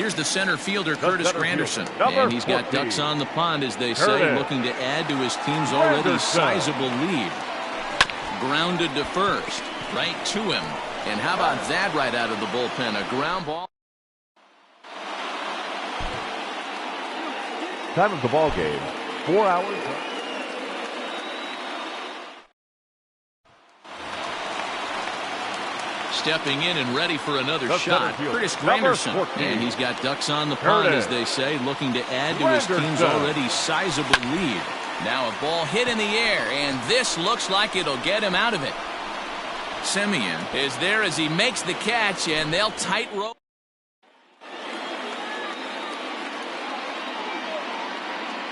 Here's the center fielder, Curtis Granderson. And he's got ducks on the pond, as they say, looking to add to his team's already sizable lead. Grounded to first, right to him. And how about that right out of the bullpen? A ground ball. Time of the ball game, 4 hours. Stepping in and ready for another shot, Curtis Granderson. And he's got ducks on the pond, as they say, looking to add to his team's already sizable lead. Now a ball hit in the air, and this looks like it'll get him out of it. Semien is there as he makes the catch, and they'll tightrope.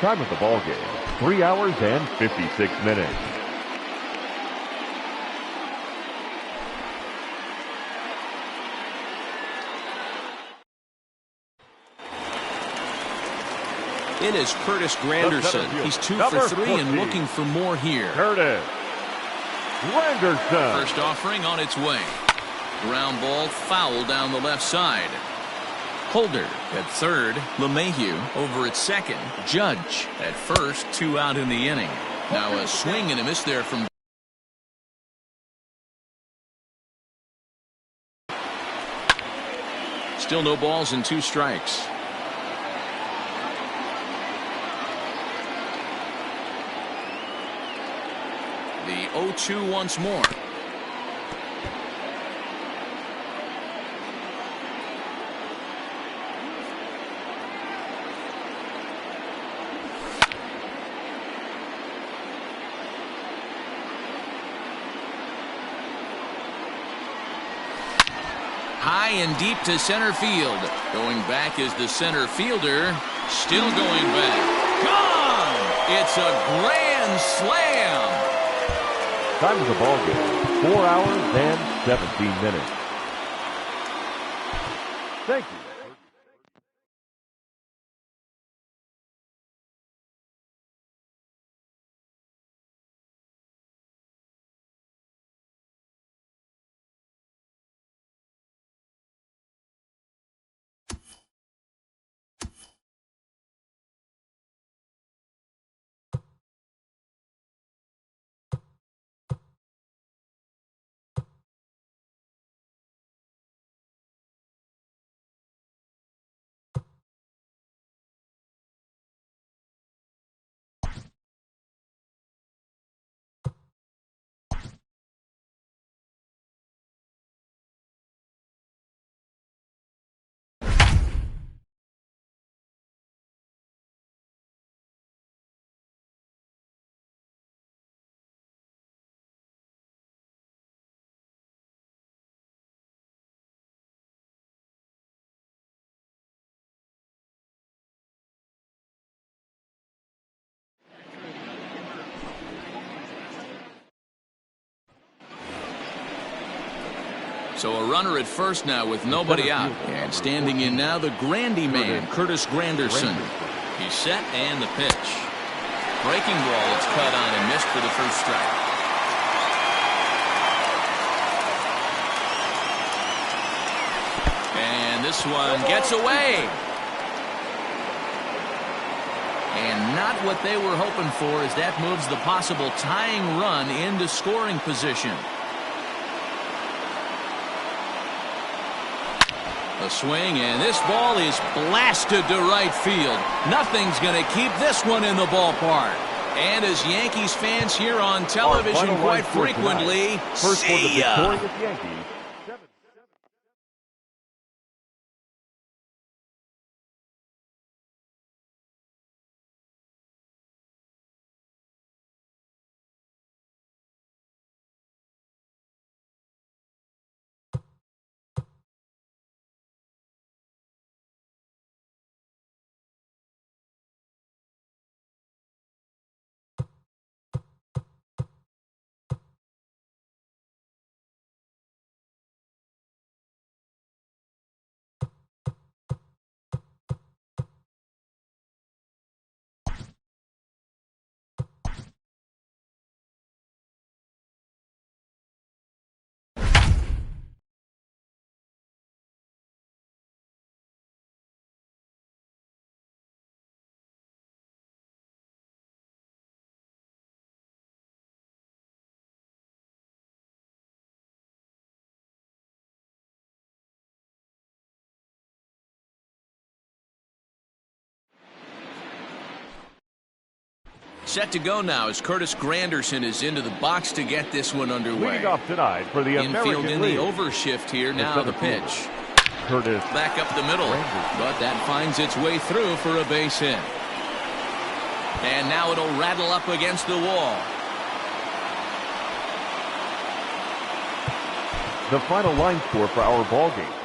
Time of the ball game, 3 hours and 56 minutes. It is Curtis Granderson. He's 2 for 3 and looking for more here. Curtis Granderson. First offering on its way. Ground ball foul down the left side. Holder at third. LeMahieu over at second. Judge at first. 2 out in the inning. Now a swing and a miss there from. Still no balls and 2 strikes. The 0-2 once more. High and deep to center field. Going back is the center fielder. Still going back. Gone! It's a grand slam. Time of the ball game, 4 hours and 17 minutes. Thank you. So a runner at first now with nobody out. And standing in now the Grandy man, Curtis Granderson. He's set and the pitch. Breaking ball, it's cut on and missed for the first strike. And this one gets away. And not what they were hoping for, as that moves the possible tying run into scoring position. A swing, and this ball is blasted to right field. Nothing's going to keep this one in the ballpark. And as Yankees fans here on television quite frequently, see ya! Set to go now as Curtis Granderson is into the box to get this one underway. Leading off tonight for the American Infield in League. the overshift here. Now the pitch. Curtis Back up the middle. But that finds its way through for a base hit. And now it'll rattle up against the wall. The final line score for our ball game.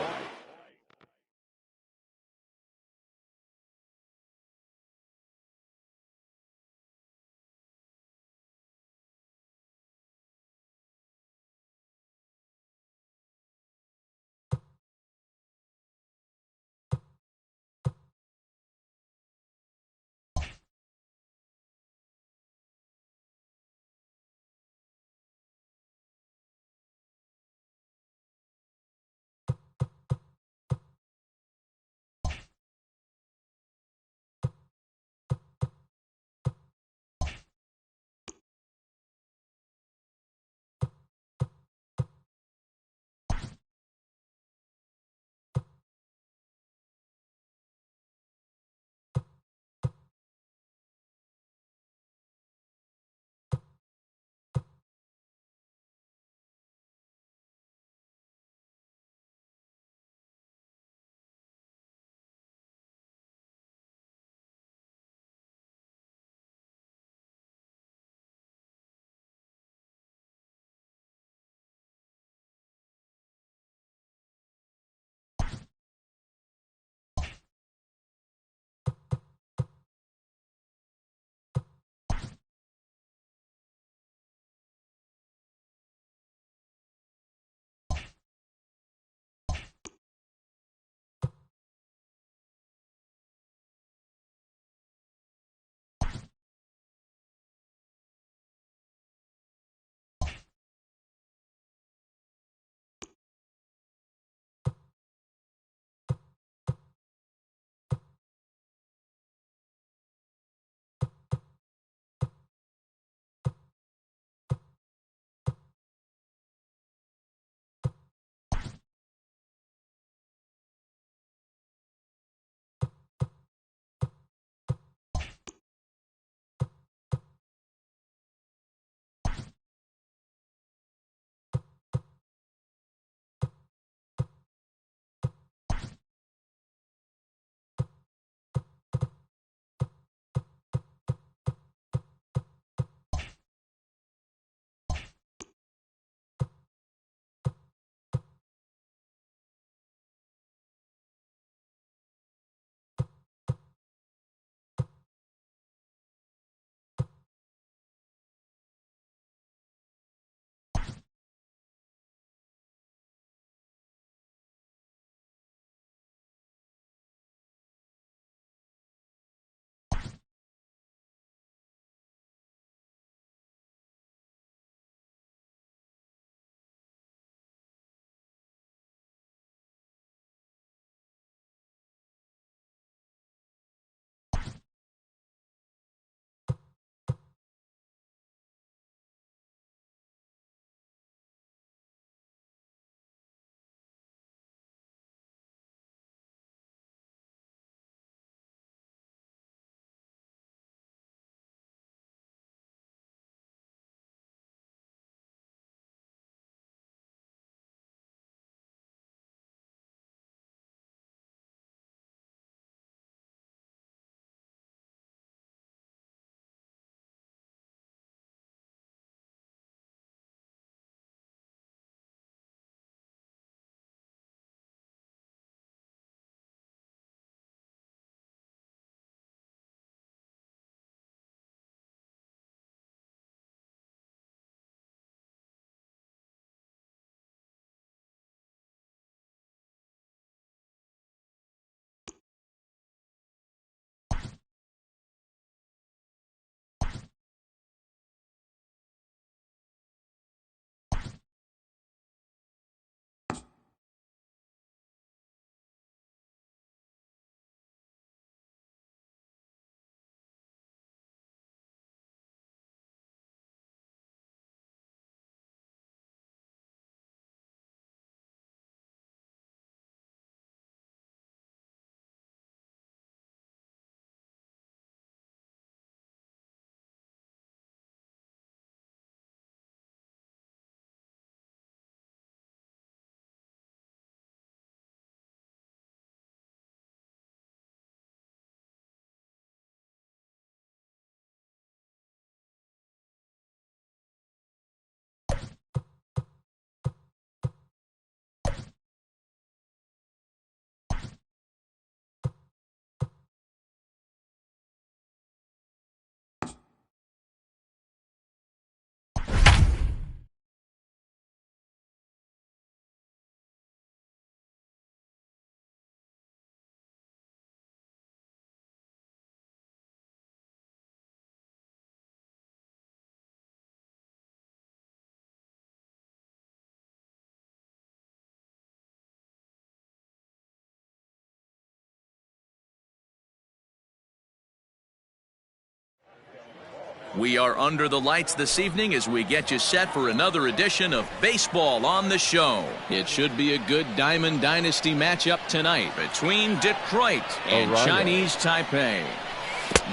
We are under the lights this evening as we get you set for another edition of Baseball on the Show. It should be a good Diamond Dynasty matchup tonight between Detroit and Chinese Taipei.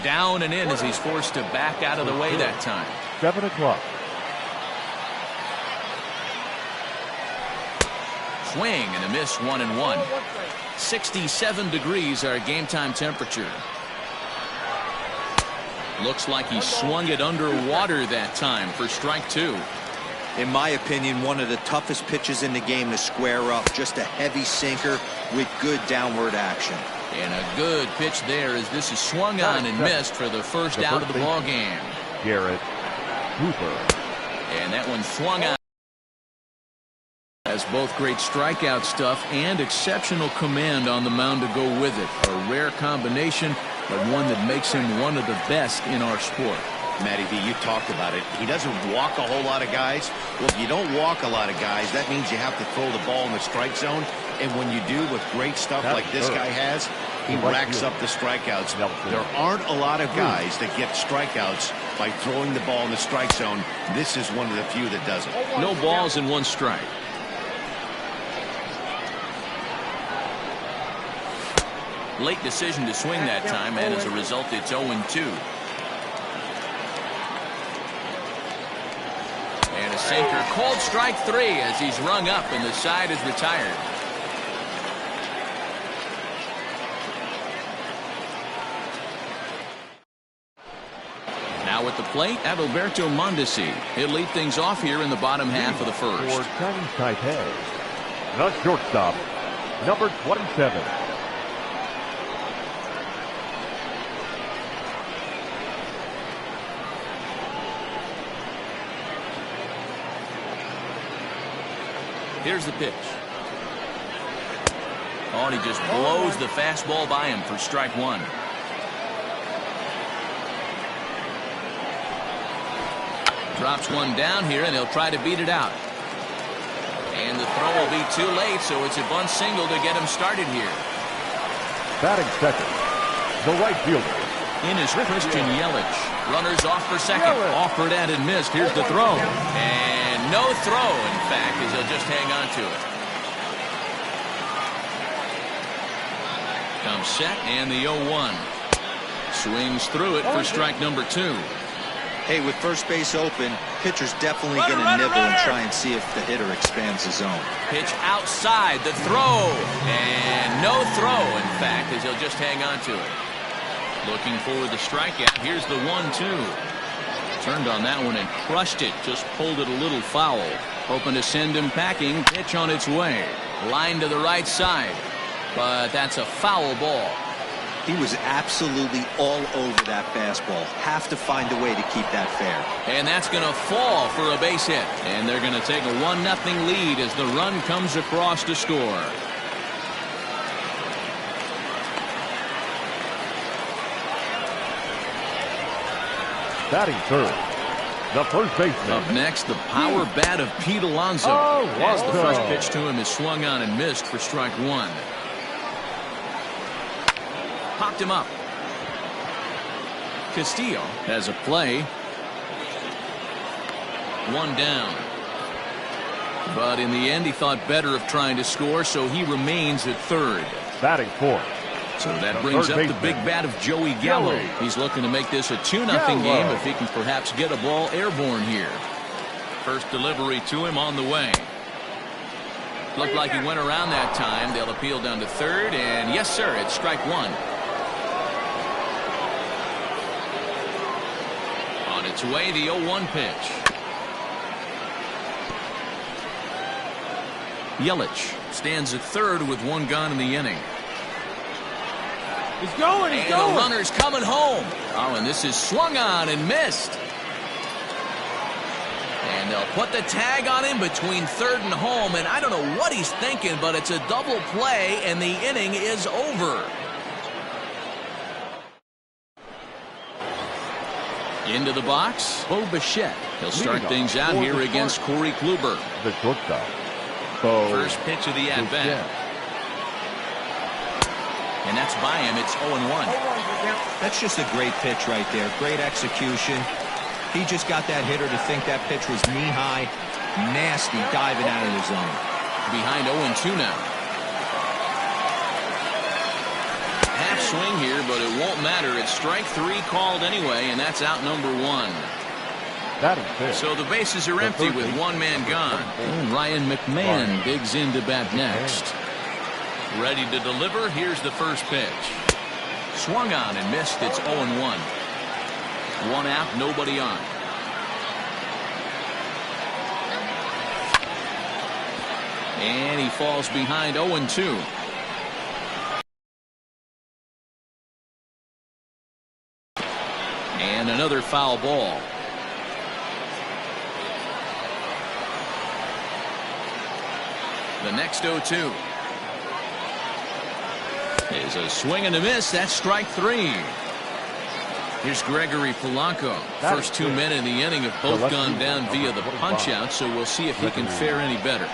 Down and in as he's forced to back out of the way that time. 7 o'clock. Swing and a miss, 1-1. 67 degrees our game time temperature. Looks like he swung it underwater that time for strike 2. In my opinion, one of the toughest pitches in the game to square up. Just a heavy sinker with good downward action. And a good pitch there as this is swung on and missed for the first out of the ball game. Garrett Hooper. And that one swung on. Has both great strikeout stuff and exceptional command on the mound to go with it. A rare combination, but one that makes him one of the best in our sport. Matty V, you talked about it. He doesn't walk a whole lot of guys. Well, if you don't walk a lot of guys, that means you have to throw the ball in the strike zone. And when you do with great stuff like this guy has, he racks up the strikeouts. There aren't a lot of guys that get strikeouts by throwing the ball in the strike zone. This is one of the few that does it. No balls and 1 strike. Late decision to swing that time, and as a result, it's 0-2. And a sinker, called strike 3 as he's rung up and the side is retired. Now at the plate, Adalberto Mondesi. He'll lead things off here in the bottom half of the first. For Chinese Taipei, the shortstop, number 27. Here's the pitch. Oh, and he just blows the fastball by him for strike 1. Drops one down here, and he'll try to beat it out. And the throw will be too late, so it's a bunt single to get him started here. Batting second, the right fielder. In is Christian Yelich. Runners off for second. Offered and missed. Here's the throw. And no throw, in fact, as he'll just hang on to it. Comes set, and the 0-1. Swings through it for strike number 2. Hey, with first base open, pitcher's definitely going to nibble and try and see if the hitter expands the zone. Pitch outside, the throw. And no throw, in fact, as he'll just hang on to it. Looking for the strikeout. Here's the 1-2. Turned on that one and crushed it. Just pulled it a little foul. Hoping to send him packing. Pitch on its way. Line to the right side. But that's a foul ball. He was absolutely all over that fastball. Have to find a way to keep that fair. And that's going to fall for a base hit. And they're going to take a 1-0 lead as the run comes across to score. Batting third, the first baseman. Up next, the power bat of Pete Alonso. As the first pitch to him is swung on and missed for strike 1. Popped him up. Castillo has a play. 1 down. But in the end, he thought better of trying to score, so he remains at third. Batting fourth. So that brings up the big bat of Joey Gallo. He's looking to make this a 2-0 game if he can perhaps get a ball airborne here. First delivery to him on the way. Looked like he went around that time. They'll appeal down to third, and yes, sir, it's strike 1. On its way, the 0-1 pitch. Yelich stands at third with 1 gone in the inning. He's going, and the runner's coming home. Oh, and this is swung on and missed. And they'll put the tag on him between third and home, and I don't know what he's thinking, but it's a double play, and the inning is over. Into the box, Bo Bichette. He'll start things out here against Corey Kluber. The shortstop. First pitch of the at-bat. And that's by him. It's 0-1. That's just a great pitch right there. Great execution. He just got that hitter to think that pitch was knee-high. Nasty diving out of the zone. Behind 0-2 now. Half swing here, but it won't matter. It's strike 3 called anyway, and that's out number 1. That is it. So the bases are empty with one man gone. Ryan McMahon digs in to bat next. Ready to deliver. Here's the first pitch. Swung on and missed. It's 0-1. One out, nobody on. And he falls behind 0-2. And another foul ball. The next 0-2 is a swing and a miss. That's strike 3. Here's Gregory Polanco. First 2 men in the inning have both gone down via the punch-out, so we'll see if he can fare any better.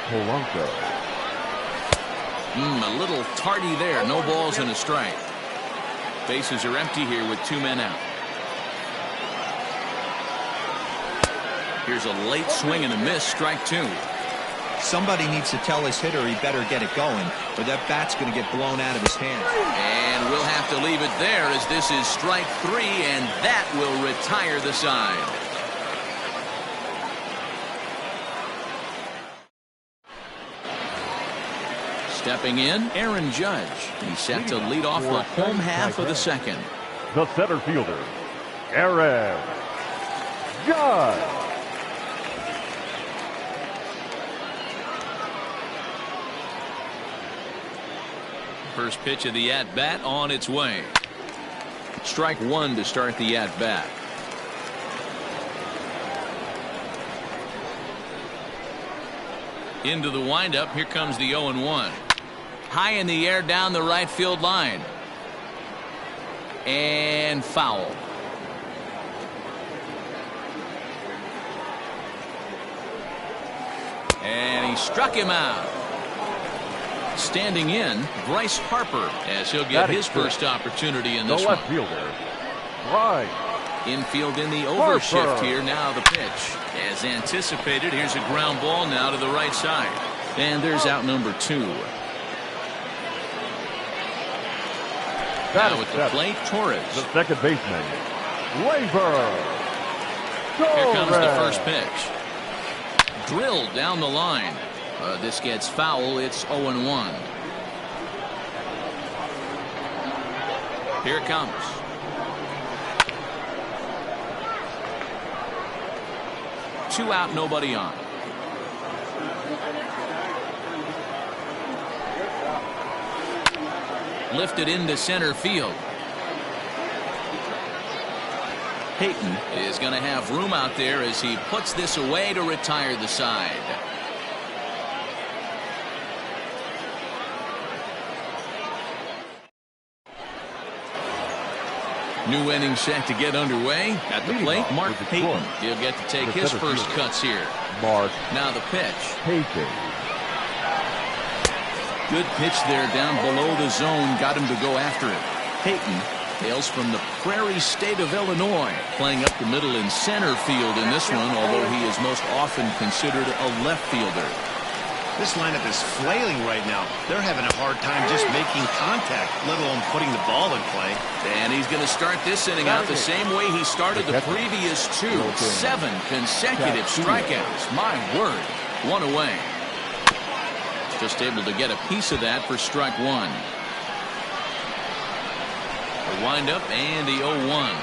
Polanco. A little tardy there. No balls and a strike. Bases are empty here with 2 men out. Here's a late swing and a miss. Strike 2. Somebody needs to tell his hitter he better get it going, or that bat's going to get blown out of his hands. And we'll have to leave it there, as this is strike 3, and that will retire the side. Stepping in, Aaron Judge. He's set to lead off the home half of the second. The center fielder, Aaron Judge. First pitch of the at-bat on its way. Strike 1 to start the at-bat. Into the windup. Here comes the 0-1. High in the air down the right field line. And foul. And he struck him out. Standing in, Bryce Harper, as he'll get his first opportunity in this one. The left fielder, Bryce. Infield in the overshift here. Now the pitch. As anticipated, here's a ground ball now to the right side. And there's out number 2. Now at the plate, Torres. The second baseman, Labor. Here comes the first pitch. Drilled down the line. This gets foul. It's 0-1. Here it comes. Two out, nobody on. Lifted into center field. Peyton is going to have room out there as he puts this away to retire the side. New inning set to get underway. At the plate, Mark Peyton. He'll get to take his first cuts here. Now the pitch. Peyton. Good pitch there down below the zone. Got him to go after it. Peyton hails from the prairie state of Illinois, playing up the middle in center field in this one, although he is most often considered a left fielder. This lineup is flailing right now. They're having a hard time just making contact, let alone putting the ball in play. And he's going to start this inning out the same way he started the previous 2. 7 consecutive strikeouts. My word. One away. Just able to get a piece of that for strike 1. The windup and the 0-1.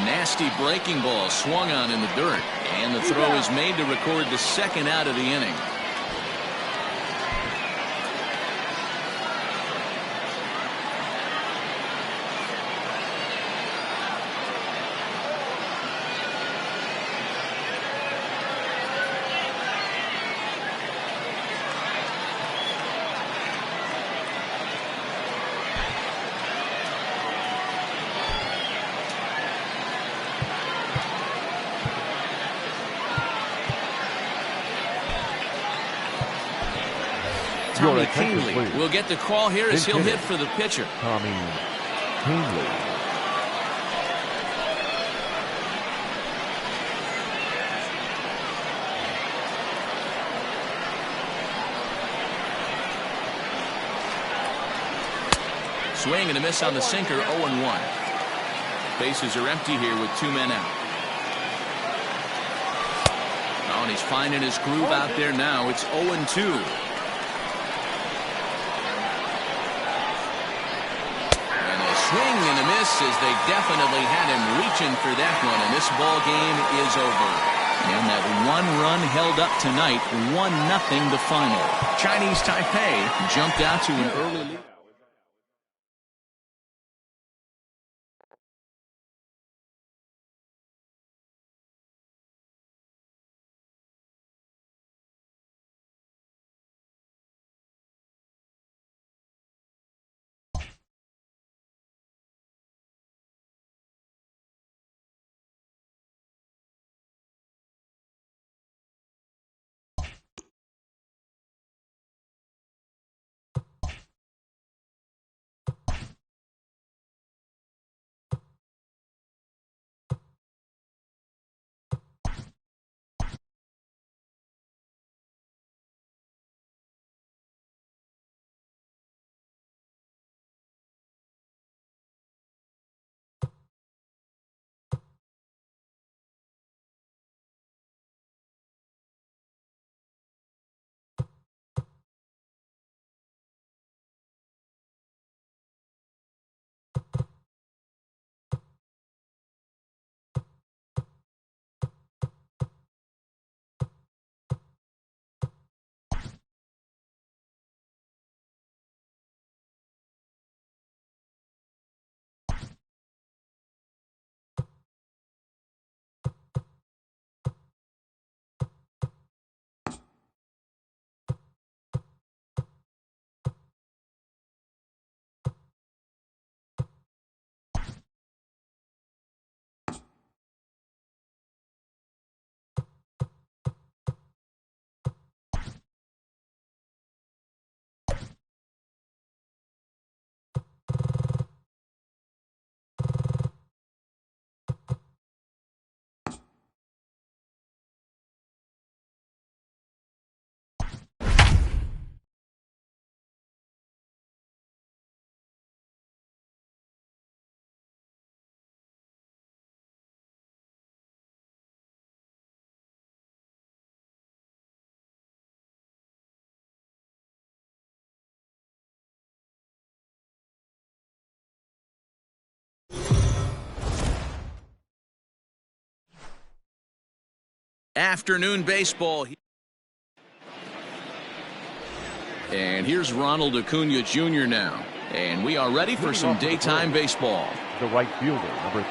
Nasty breaking ball swung on in the dirt, and the throw is made to record the second out of the inning. Tommy Kahnle will get the call here as he'll hit for the pitcher. Tommy Kahnle. Swing and a miss on the sinker, 0-1. Bases are empty here with 2 men out. Oh, and he's finding his groove out there now. It's 0-2. And a swing and a miss as they definitely had him reaching for that one. And this ball game is over. And that 1 run held up tonight, 1-0 the final. Chinese Taipei jumped out to an early lead. Afternoon baseball. And here's Ronald Acuna Jr. now. And we are ready for some daytime baseball. The right fielder, number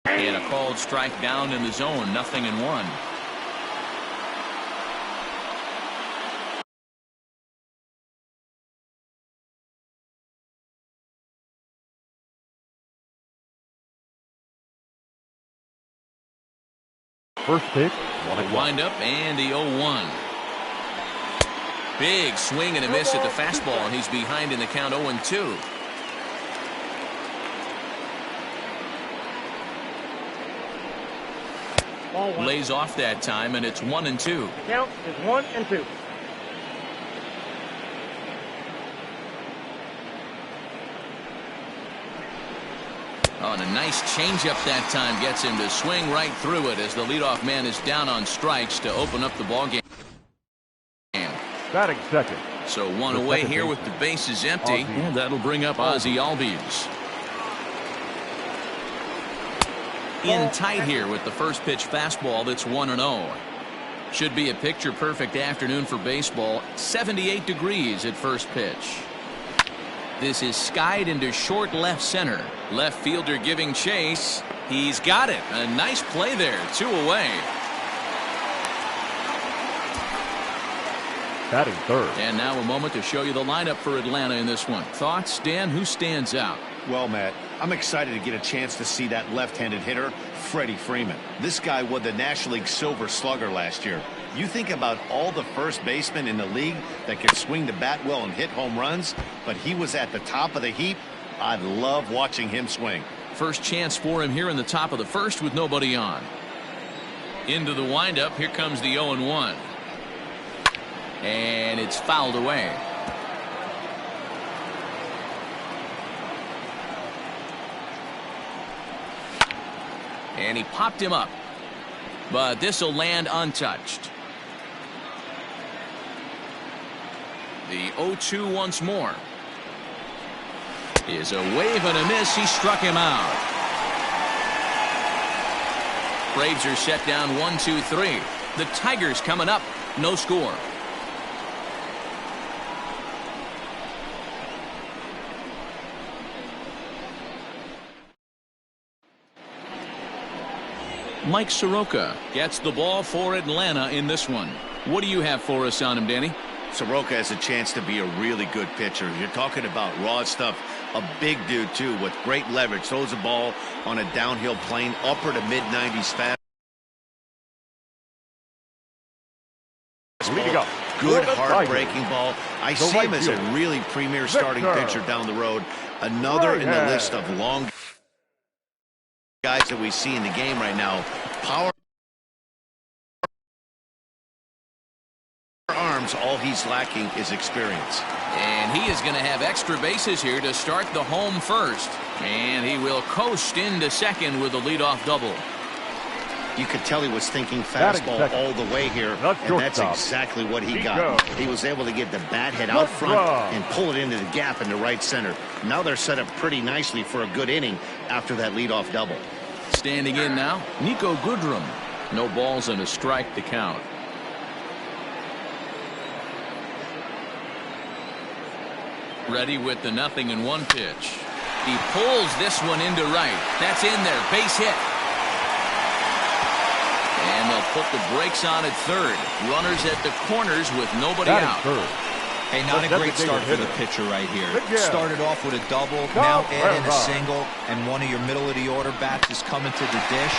3. And a called strike down in the zone, 0-1. First pitch, wind up and the 0-1. Big swing and a miss at the fastball, and he's behind in the count, 0-2. Lays off that time, and it's 1-2. Count is 1-2. Oh, and a nice changeup that time gets him to swing right through it as the leadoff man is down on strikes to open up the ball game. Batting second. So one away here with the bases empty, and that'll bring up Ozzie Albies. In tight here with the first pitch fastball that's 1-0. Should be a picture-perfect afternoon for baseball. 78 degrees at first pitch. This is skied into short left center. Left fielder giving chase. He's got it. A nice play there. 2 away. Batting third. And now a moment to show you the lineup for Atlanta in this one. Thoughts, Dan? Who stands out? Well, Matt, I'm excited to get a chance to see that left-handed hitter, Freddie Freeman. This guy won the National League Silver Slugger last year. You think about all the first basemen in the league that can swing the bat well and hit home runs, but he was at the top of the heap. I love watching him swing. First chance for him here in the top of the first with nobody on. Into the windup. Here comes the 0-1. And it's fouled away. And he popped him up. But this will land untouched. The 0-2 once more. Is a wave and a miss. He struck him out. Braves are set down 1-2-3. The Tigers coming up. No score. Mike Soroka gets the ball for Atlanta in this one. What do you have for us on him, Danny? Soroka has a chance to be a really good pitcher. You're talking about raw stuff. A big dude, too, with great leverage. Throws the ball on a downhill plane, upper to mid-90s fast. Good, hard-breaking ball. I see him as a really premier starting pitcher down the road. Another in the list of long guys that we see in the game right now. Power arms, all he's lacking is experience. And he is going to have extra bases here to start the home first. And he will coast into second with a leadoff double. You could tell he was thinking fastball all the way here, and that's exactly what he got. He was able to get the bat head out front and pull it into the gap in the right center. Now they're set up pretty nicely for a good inning after that leadoff double. Standing in now, Nico Goodrum. No balls and a strike to count. Ready with the 0-1 pitch. He pulls this one into right. That's in there. Base hit. And they'll put the brakes on at third. Runners at the corners with nobody out. Hey, not a great start for the pitcher right here. Started off with a double, now add in a single, and one of your middle-of-the-order bats is coming to the dish.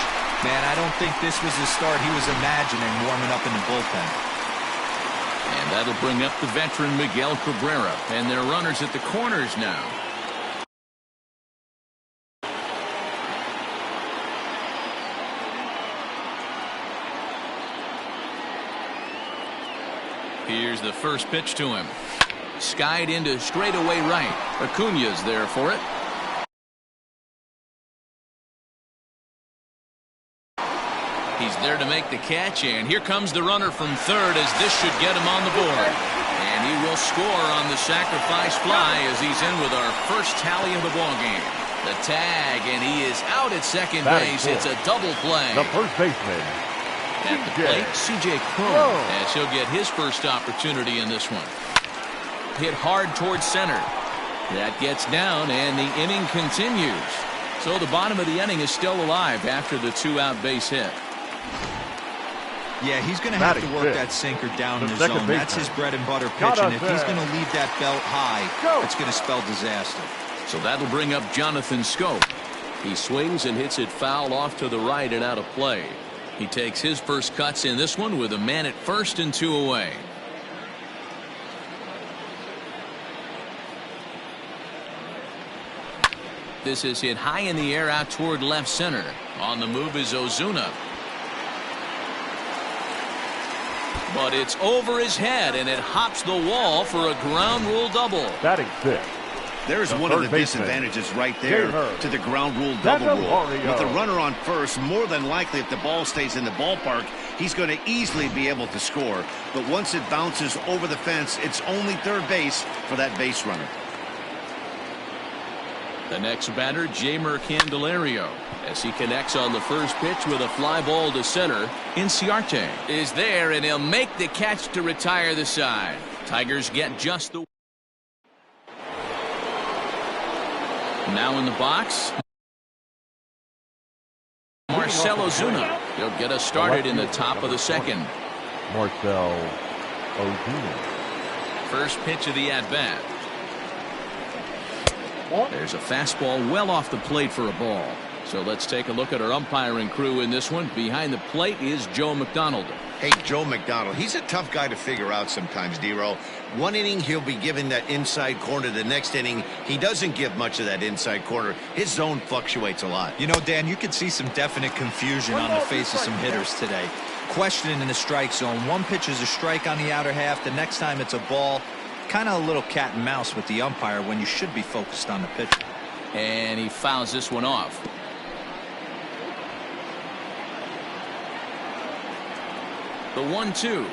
Man, I don't think this was the start he was imagining warming up in the bullpen. And that'll bring up the veteran Miguel Cabrera. And their runners at the corners now. Here's the first pitch to him. Skied into straightaway right. Acuña's there for it. He's there to make the catch, and here comes the runner from third as this should get him on the board. And he will score on the sacrifice fly as he's in with our first tally of the ballgame. The tag, and he is out at second base. It's a double play. The first baseman. At the plate, C.J. Cron, as he'll get his first opportunity in this one. Hit hard towards center. That gets down, and the inning continues. So the bottom of the inning is still alive after the two-out base hit. Yeah, he's going to have to work that sinker down in the zone. That's his bread and butter pitch, and if he's going to leave that belt high, it's going to spell disaster. So that'll bring up Jonathan Scope. He swings and hits it foul off to the right and out of play. He takes his first cuts in this one with a man at first and two away. This is hit high in the air out toward left center. On the move is Ozuna. But it's over his head, and it hops the wall for a ground rule double. Batting fifth. There's one of the disadvantages right there to the ground rule double rule. With the runner on first, more than likely if the ball stays in the ballpark, he's going to easily be able to score. But once it bounces over the fence, it's only third base for that base runner. The next batter, Jeimer Candelario, as he connects on the first pitch with a fly ball to center. Inciarte is there, and he'll make the catch to retire the side. Tigers get just the... Now in the box, Marcell Ozuna. He'll get us started in the top of the second. Marcell Ozuna. First pitch of the at-bat. There's a fastball well off the plate for a ball. So let's take a look at our umpiring crew in this one. Behind the plate is Joe McDonald. Hey, Joe McDonald, he's a tough guy to figure out sometimes, D-Row. One inning, he'll be giving that inside corner. The next inning, he doesn't give much of that inside corner. His zone fluctuates a lot. You know, Dan, you could see some definite confusion on the face of some hitters today. Questioning in the strike zone. One pitch is a strike on the outer half. The next time it's a ball. Kind of a little cat and mouse with the umpire when you should be focused on the pitcher. And he fouls this one off. The 1-2.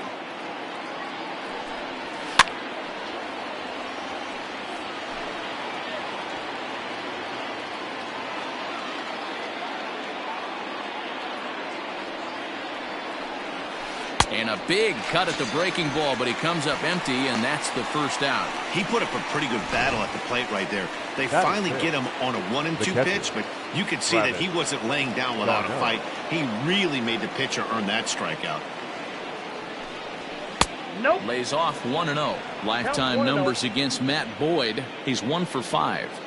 And a big cut at the breaking ball, but he comes up empty, and that's the first out. He put up a pretty good battle at the plate right there. They finally get him on a 1-2 pitch, but you could see that he wasn't laying down without a fight. He really made the pitcher earn that strikeout. Nope. Lays off 1-0. Lifetime numbers against Matt Boyd. He's 1 for 5.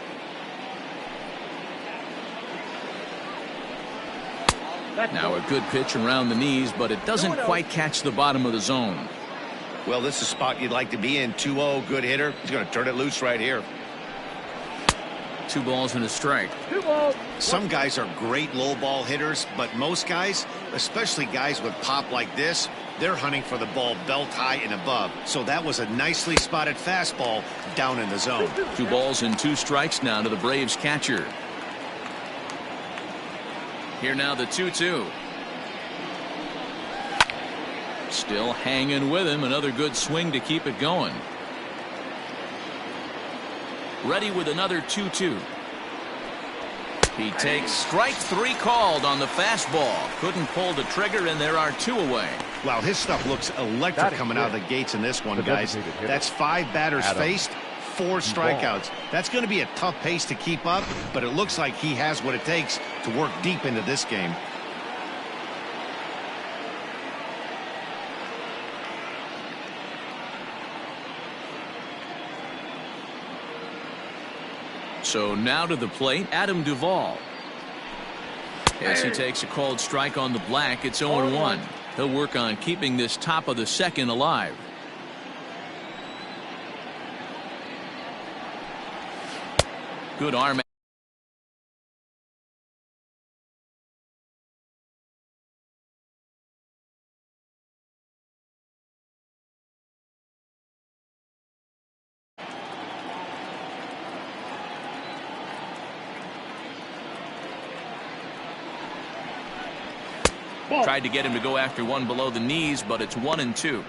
Now a good pitch around the knees, but it doesn't quite catch the bottom of the zone. Well, this is a spot you'd like to be in. 2-0, good hitter. He's going to turn it loose right here. 2 balls and a strike. Some guys are great low ball hitters, but most guys, especially guys with pop like this, they're hunting for the ball belt high and above. So that was a nicely spotted fastball down in the zone. 2 balls and 2 strikes now to the Braves catcher. Here now the 2-2. Still hanging with him. Another good swing to keep it going. Ready with another 2-2. He takes strike 3 called on the fastball. Couldn't pull the trigger, and there are 2 away. Wow, his stuff looks electric coming out of the gates in this one, guys. That's 5 batters faced, 4 strikeouts. That's going to be a tough pace to keep up, but it looks like he has what it takes to work deep into this game. So now to the plate, Adam Duvall. As he takes a called strike on the black, it's 0-1. He'll work on keeping this top of the second alive. Good arm. Tried to get him to go after one below the knees, but it's 1-2.